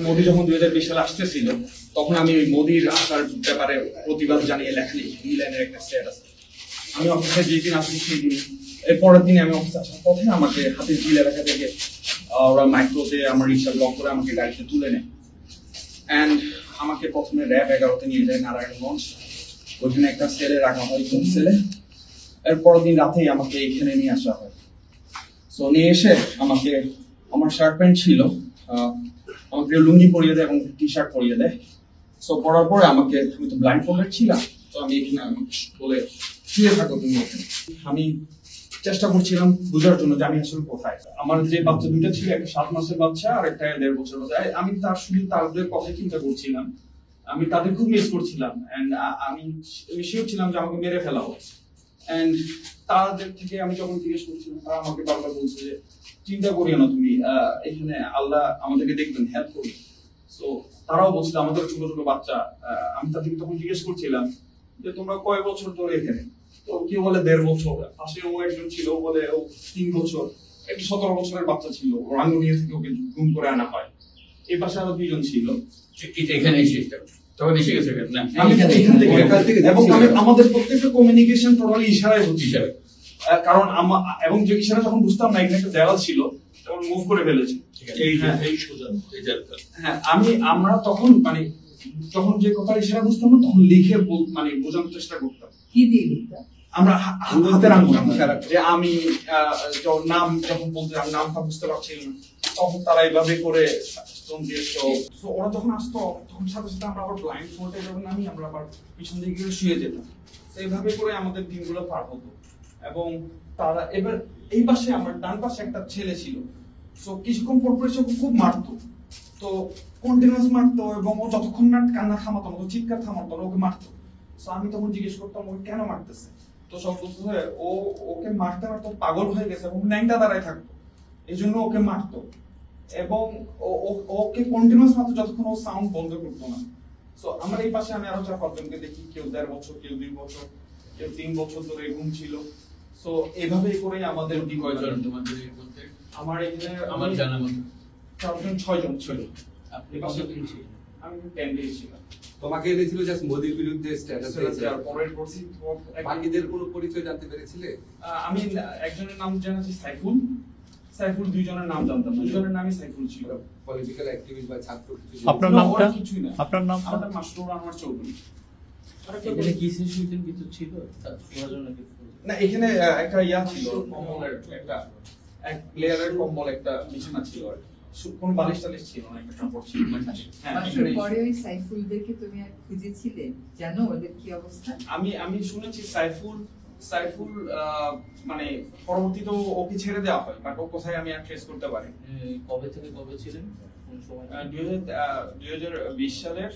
মোদি যখন 2020 সালে আসতেছিল তখন আমি ওই মোদির আসার ব্যাপারে প্রতিবাদ জানিয়ে লেখা লিখি ইংল্যান্ডের একটা স্ট্যাটাস। আমি অফিসে যেদিন আসছি সেই দিন, এর পরের দিনে আমি অফিসে আসার পথে আমাকে হাতের জিল এলাকা থেকে ওরা মাইক্রোতে আমার রিক্সা ব্লক করে আমাকে গাড়িতে তুলে নেয়। অ্যান্ড আমাকে প্রথমে র্যাব 11-তে নিয়ে যায় নারায়ণগঞ্জ, ওইখানে একটা সেলে রাখা হয়, কোন সেলে। এর পরের দিন রাতেই আমাকে এখানে নিয়ে আসা হয়। সো নিয়ে এসে আমাকে আমার শার্ট প্যান্ট ছিল, আমাকে লুঙ্গি পরিয়ে দেয় এবং টি শার্ট পরিয়ে দেয়। সো পরার পরে আমাকে, আমি তো ব্লাইন্ড ফোল্ডেড ছিলাম, তো আমি এখানে বলে শুয়ে থাকো তুমি এখানে। আমি চেষ্টা করছিলাম বোঝার জন্য যে আমি আসলে কোথায়। আমার যে বাচ্চা দুটো ছিল, একটা 7 মাসের বাচ্চা আর একটা 1.5 বছর বাচ্চা, আমি তার শুধু তাদের কথা চিন্তা করছিলাম। আমি তাদের খুব মিস করছিলাম। এন্ড আমি শিওর ছিলাম যে আমাকে মেরে ফেলা হবে। এন্ড তাদের থেকে আমি যখন জিজ্ঞেস করছিলাম, তারা আমাকে বারবার বলছে যে চিন্তা করিও না তুমি, এখানে আল্লাহ আমাদেরকে দেখবেন, হেল্প করবে। সো তারাও বলছিল আমাদের ছোট ছোট বাচ্চা। আমি তাদেরকে তখন জিজ্ঞেস করছিলাম যে তোমরা কয় বছর ধরে এখানে? তো কেউ বলে 1.5 বছর, পাশে ও একজন ছিল বলে ও 3 বছর, একটা 17 বছরের বাচ্চা ছিল, রাঙ্গুনিয়া থেকে ওকে গুম করে আনা হয়। এই পাশে আরো 2 জন ছিল। এখানে এসে তখন এসে গেছে না, আমি এখান থেকে এবং আমাদের প্রত্যেকটা কমিউনিকেশন টোটালি ইশারায় হচ্ছে, কারণ এবং যে ইশারা যখন বুঝতাম না এখানে একটা দেওয়াল ছিল তখন মুভ করে ফেলেছি। হ্যাঁ, আমরা তখন মানে যখন যে কথা ইশারা বুঝতাম না তখন লিখে মানে বোঝানোর চেষ্টা করতাম। কি দিয়ে লিখতাম? আমরা হাতের আঙুল যে আমি নাম যখন বলতে আমি নামটা বুঝতে পারছিলাম তখন তারা এইভাবে করে ওরা যখন আসতো তখন সাথে সাথে আমরা আবার ব্লাইন্ড ফোল্ডে যখন আমরা আবার পিছন দিকে শুয়ে যেতাম। এইভাবে করে আমাদের দিনগুলো পার হতো। এবং তারা এবার এই পাশে আমার ডান পাশে একটা ছেলে ছিল, তো কিছুক্ষণ পর পর খুব মারতো, তো কন্টিনিউয়াস মারতো এবং ও যতক্ষণ না কান্না থামাতো না, চিৎকার থামাতো না, ওকে মারতো। তো আমি তখন জিজ্ঞেস করতাম ওকে কেন মারতেছে, তো সব বলতো ও ওকে মারতে মারতে পাগল হয়ে গেছে এবং ন্যাংটা দাঁড়ায় থাকতো, এই জন্য ওকে মারতো। এবং ওকে কন্টিনিউয়াস মারতো যতক্ষণ ও সাউন্ড বন্ধ করতো না। সো আমার এই পাশে আমি আরো 4-5 জনকে দেখি, কেউ 1.5 বছর, কেউ 2 বছর, কেউ 3 বছর ধরে এরকম ছিল। সো এইভাবেই করে আমাদের কয়জন তোমাদের বলতে? আমার এখানে আমার জানা মতো 6 জন ছিল। আপনি কতদিন ছিলেন? আমি 10 ডেজ ছিলাম। তোমাকে এনেছিল জাস্ট মোদির বিরুদ্ধে স্ট্যাটাস দিয়েছে, আর পরের পরছি বাকিদের কোনো পরিচয় জানতে পেরেছিলে? আমি একজনের নাম জানাচ্ছি সাইফুল, 2 জনের নাম জানতাম, 2 জনের নামই সাইফুল ছিল। পলিটিক্যাল অ্যাক্টিভিস্ট বা ছাত্র কিছু? আপনার নামটা? কিছুই না। আপনার নাম? আমাদের মাসরুর আনোয়ার চৌধুরী। এখানে কি সিচুয়েশন কিছু ছিল না, এখানে একটা ইয়া ছিল, কম্বলের একটা এক লেয়ারের কম্বল, একটা বিছানা ছিল, কোন বালিশ টালিশ ছিল না, একটা কাপড় ছিল। হ্যাঁ, পরে ওই সাইফুলদেরকে তুমি আর খুঁজেছিলে? জানো ওদের কি অবস্থা? আমি শুনেছি সাইফুল মানে পরবর্তীতে ওকে ছেড়ে দেওয়া হয়, বাট ও কোথায় আমি আর ট্রেস করতে পারি। কবে থেকে কবে ছিলেন? কোন সময়? 2020 সালের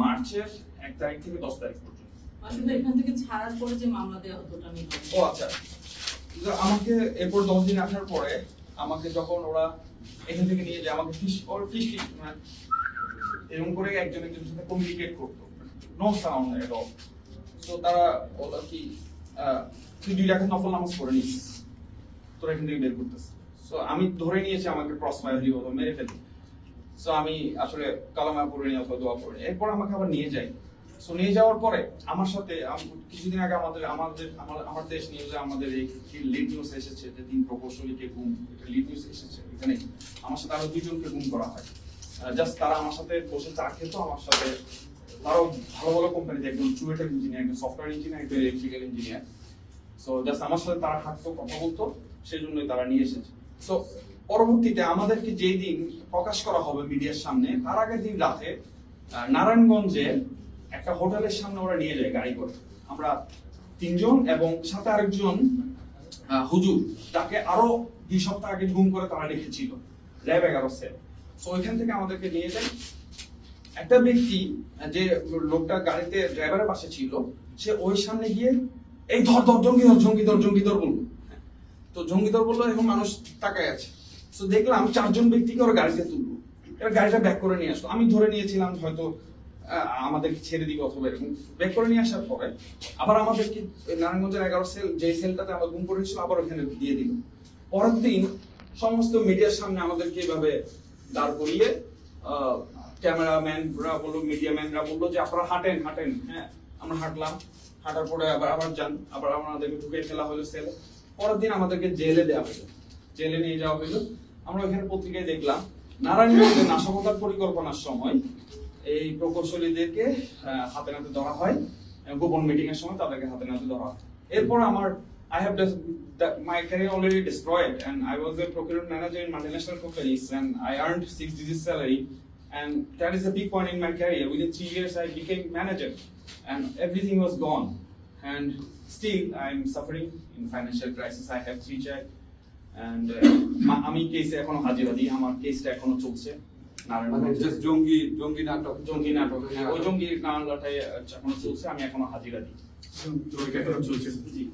মার্চের 1 তারিখ থেকে 10 তারিখ পর্যন্ত। আসলে এখান থেকে ছাড়ার পরে যে মামলা দেওয়া হতো আমি। ও আচ্ছা, আমাকে এরপর 10 দিন আসার পরে আমাকে যখন ওরা এখান থেকে নিয়ে যায়, আমাকে ফিশ এরকম করে একজনের সাথে কমিউনিকেট করতো, নো সাউন্ড এট অল। তো তারা বলল কি তুই 2 রাকাত নফল নামাজ পড়ে নিস, তোরা এখান থেকে বের করতেছে। সো আমি ধরে নিয়েছি আমাকে ক্রস ফায়ার দিব, মেরে ফেলি। সো আমি আসলে কালামা পড়ে নিয়ে অথবা দোয়া পড়ে, এরপর আমাকে আবার নিয়ে যায়। সো নিয়ে যাওয়ার পরে আমার সাথে কিছুদিন আগে আমার দেশ নিউজে আমাদের এই লিড নিউজ এসেছে যে 3 প্রকৌশলীকে গুম, এটা লিড নিউজ এসেছে। এখানে আমার সাথে আরো 2 জনকে গুম করা হয়। জাস্ট তারা আমার সাথে বসে চা খেত, আমার সাথে তারাও ভালো ভালো কোম্পানিতে, একজন চুয়েটের ইঞ্জিনিয়ার, একজন সফটওয়্যার ইঞ্জিনিয়ার, একজন ইলেকট্রিক্যাল ইঞ্জিনিয়ার। সো জাস্ট আমার সাথে তারা হাঁটতো, কথা বলতো, সেই জন্যই তারা নিয়ে এসেছে। সো পরবর্তীতে আমাদেরকে যেই দিন প্রকাশ করা হবে মিডিয়ার সামনে, তার আগের দিন রাতে নারায়ণগঞ্জে একটা হোটেলের সামনে ওরা নিয়ে যায় গাড়ি করে। আমরা 3 জন এবং সাথে আরেকজন হুজুর, তাকে আরো 2 সপ্তাহ আগে গুম করে তারা রেখেছিল র্যাব 11 সেল। সো ওইখান থেকে আমাদেরকে নিয়ে যায় একটা ব্যক্তি, যে লোকটা গাড়িতে ড্রাইভারের পাশে ছিল, সে ওই সামনে গিয়ে এই ধর জঙ্গিদর বলবো। তো জঙ্গিদর বললো, এখন মানুষ তাকায় আছে। সো দেখলাম 4 জন ব্যক্তিকে ওরা গাড়িতে তুললো, এবার গাড়িটা ব্যাক করে নিয়ে আসলো। আমি ধরে নিয়েছিলাম হয়তো আমাদেরকে ছেড়ে দিবে অথবা এরকম। ব্যাক করে নিয়ে আসার পরে আবার আমাদেরকে নারায়ণগঞ্জের 11 সেল, যে সেলটাতে আমরা গুম করেছিল, আবার ওখানে দিয়ে দিল। পরের দিন সমস্ত মিডিয়ার সামনে আমাদেরকে এইভাবে দাঁড় করিয়ে ক্যামেরাম্যানরা বললো, মিডিয়াম্যানরা বললো যে আপনারা হাঁটেন হাঁটেন। হ্যাঁ, আমরা হাঁটলাম, হাঁটার পরে আবার যান, আবার আমাদেরকে ঢুকে ফেলা হলো সেলে। পরের দিন আমাদেরকে জেলে দেওয়া হলো, জেলে নিয়ে যাওয়া হলো। আমরা ওইখানে পত্রিকায় দেখলাম নারায়ণগঞ্জে নাশকতার পরিকল্পনার সময় এই প্রকৌশলীদেরকে হাতে নাতে ধরা হয়, গোপন মিটিং এর সময় তাদেরকে হাতে নাতে ধরা হয়। এরপর আমার I have my career already destroyed, and I was a procurement manager in multinational companies, and I earned 6-digit salary, and that is a big point in my career. Within 3 years, I became manager, and everything was gone. And still, I'm suffering in financial crisis. I have 3 child, and আমি কেসে এখনো হাজিরা দিই, আমার কেসটা এখনো চলছে। মানে জাস্ট জঙ্গি নাটক। জঙ্গি নাটক, হ্যাঁ, ওই জঙ্গি নাটকটাই এখনো চলছে, আমি এখনো হাজিরা দিই। তো এটা এখনো চলছে। জি।